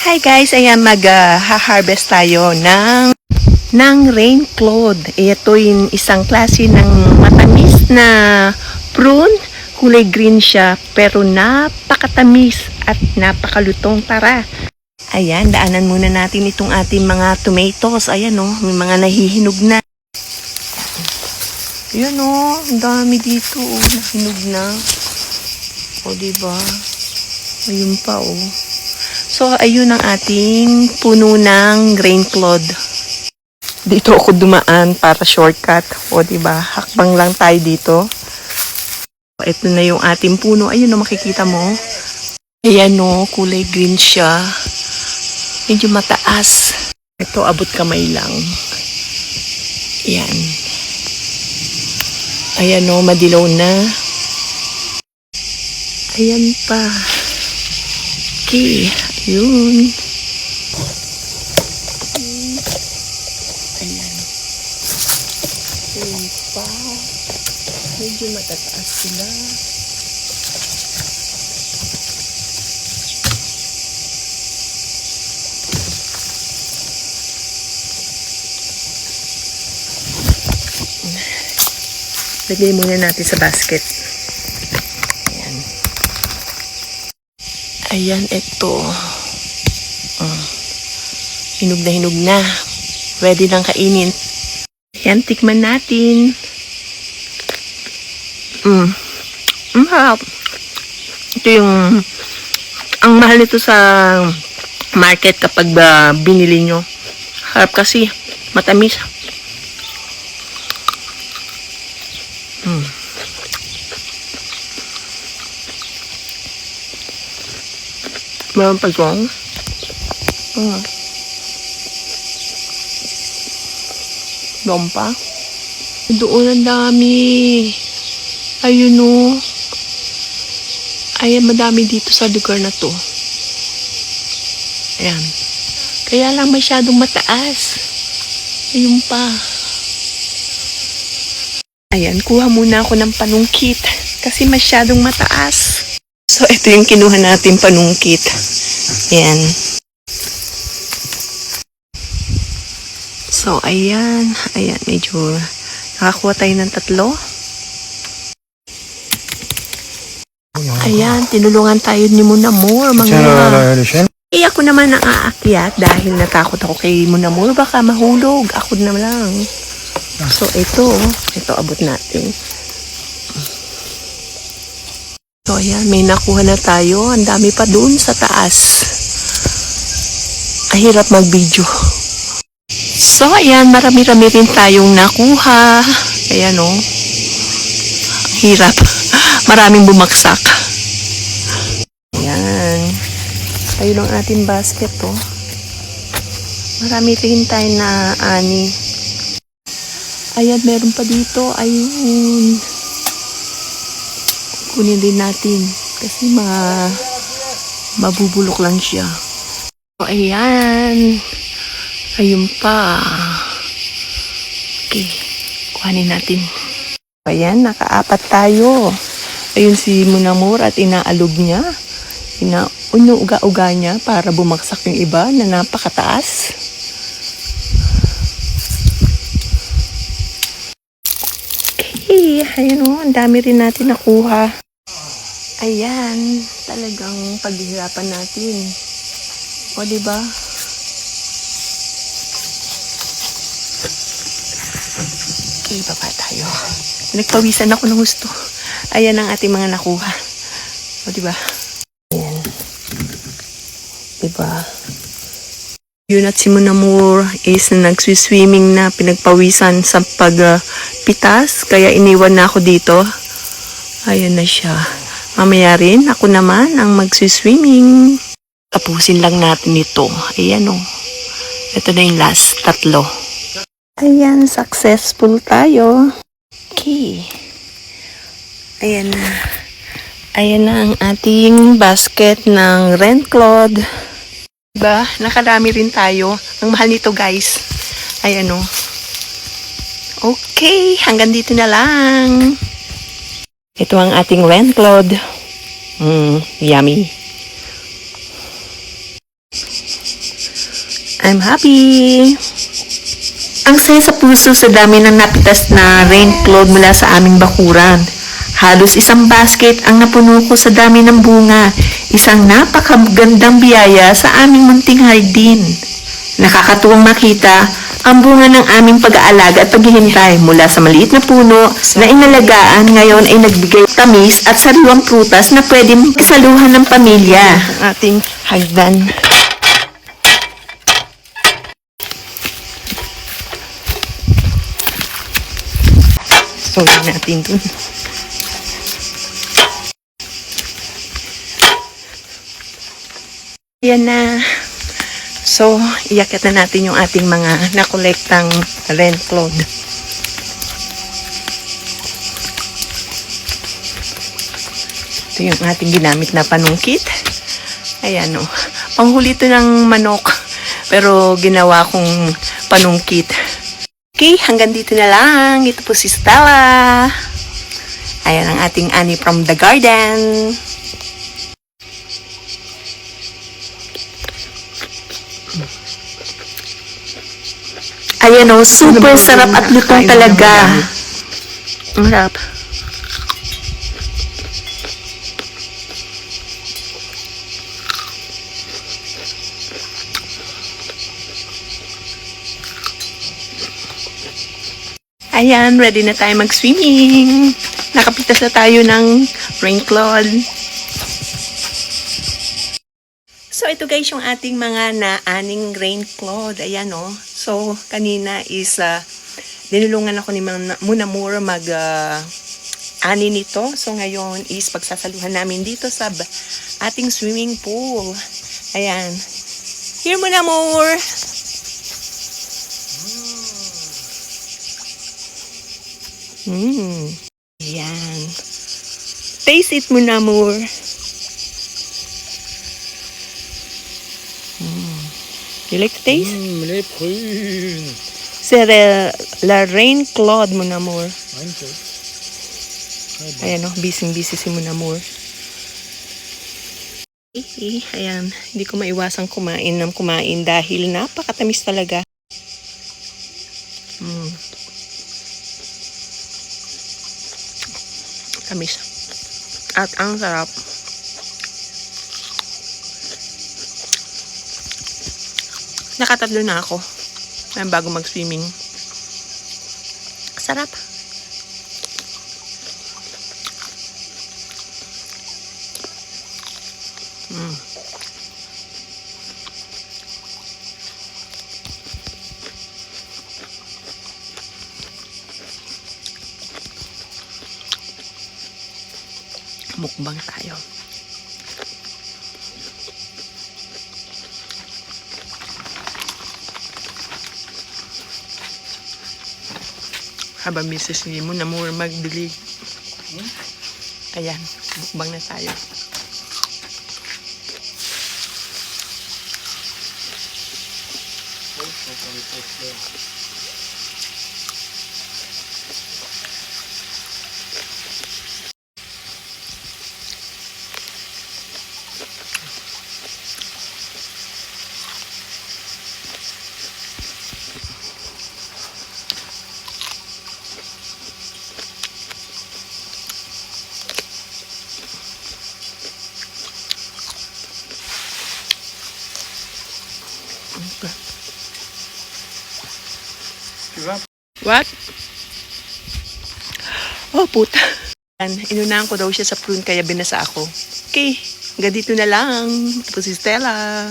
Hi guys, ayan mag-harvest tayo ng rain cloud. Ito yung isang klase ng matamis na prune. Kulay green siya pero napakatamis at napakalutong. Tara. Ayan, daanan muna natin itong ating mga tomatoes. Ayan oh, may mga nahihinog na. Ayan oh, ang dami dito oh, nahinog na. O diba? Ayun pa oh. So, ayun ang ating puno ng rain cloud. Dito ako dumaan para shortcut. O, diba? Hakbang lang tayo dito. Ito na yung ating puno. Ayun o, makikita mo. Ayan o, kulay green siya. Medyo mataas. Ito, abot kamay lang. Ayan. Ayan o, madilaw na. Ayan pa. Okay. Yun. Ayan. Yun pa. Medyo matataas sila. Lagay muna natin sa basket. Ayan. Ayan, ito. Hinog na. Pwede nang kainin. Ayan, tikman natin. Harap. Ito yung ang mahal nito sa market kapag binili nyo. Harap kasi matamis. Meron pa itong lompa. Doon ang dami. Ayun o. Ayan, madami dito sa lugar na to. Ayan. Kaya lang masyadong mataas. Ayun pa. Ayan, kuha muna ako ng panungkit. Kasi masyadong mataas. So, ito yung kinuha natin panungkit. Ayan. So, ayan. Ayan, medyo nakakuha tayo ng 3. Ayan, tinulungan tayo ni Munamur. Eh, ako naman ang aakyat dahil natakot ako kay Munamur. Baka mahulog. Ako na lang. So, ito abot natin. So, ayan, may nakuha na tayo. Ang dami pa dun sa taas. Ang hirap mag-video. So, ayan, marami-rami rin tayong nakuha. Ayan, oh. Hirap. Maraming bumagsak. Ayan. Ayun ang ating basket, oh. Marami rin tayo na ani. Ayan, meron pa dito. Ayun. Kunin din natin. Kasi mabubulok lang siya. So, ayan. Ayun pa. Okay. Kuhanin natin. Ayan, nakaapat tayo. Ayun si Munamur at inaalog niya. Inuuga-uga niya para bumagsak yung iba na napakataas. Okay, ayun o, ang dami rin natin nakuha. Ayan, talagang paghihirapan natin. O, diba? Okay, baba tayo. Nagpawisan ako ng gusto. Ayan ang ating mga nakuha. O, diba? Ayan. Diba? Yun at si Munamur is nagsiswimming na, pinagpawisan sa pagpitas. Kaya iniwan na ako dito. Ayan na siya. Mamaya rin, ako naman ang magsiswimming. Tapusin lang natin ito. Ayan o. Ito na yung last 3. Ayan, successful tayo. Okay. Ayan na. Ayan na ang ating basket ng rain cloud. Diba? Nakadami rin tayo. Ang mahal nito, guys. Ayan o. Okay, hanggang dito na lang. Ito ang ating rain cloud. Yummy. I'm happy. Ang saya sa puso sa dami ng napitas na rain cloud mula sa aming bakuran. Halos isang basket ang napuno ko sa dami ng bunga. Isang napakagandang biyaya sa aming munting hardin. Nakakatuwang makita ang bunga ng aming pag-aalaga at paghihintay mula sa maliit na puno na inalagaan ngayon ay nagbigay tamis at sariwang prutas na pwedeng kasaluhan ng pamilya. Ang ating hagdan. Sorry natin dun. Yan na. So, iyakyat na natin yung ating mga nakolektang rain cloud. Ito yung ating ginamit na panungkit. Ayan o. Panghuli ito ng manok. Pero ginawa kong panungkit. Okay, hanggang dito na lang. Ito po si Stella. Ayan ang ating ani from the garden. Ayan o, super sarap at lutong talaga. Ang sarap. Ayan, ready na tayo mag-swimming. Nakapitas na tayo ng rain cloud. So, ito guys yung ating mga naaning rain cloud. Ayan o. So, kanina is dinulungan ako ni Munamura ani nito. So, ngayon is pagsasaluhan namin dito sa ating swimming pool. Ayan. Here, Munamura! Ayan. Taste it, Munamura. You like the taste? Les prunes. C'est la rain cloud, mon amour. Ayan o, busy si mon amour. Ayan, hindi ko maiwasang kumain dahil napakatamis talaga. Tamis. At ang sarap. Nakatatlo na ako bago mag-swimming. Sarap. Mukbang tayo. Habang misis ni Munamura magdilig. Ayan, mukbang na tayo. What? Oh, puta. Inunahan ko daw siya sa prune kaya binasa ako. Okay, hanggang dito na lang. Ito po si Stella.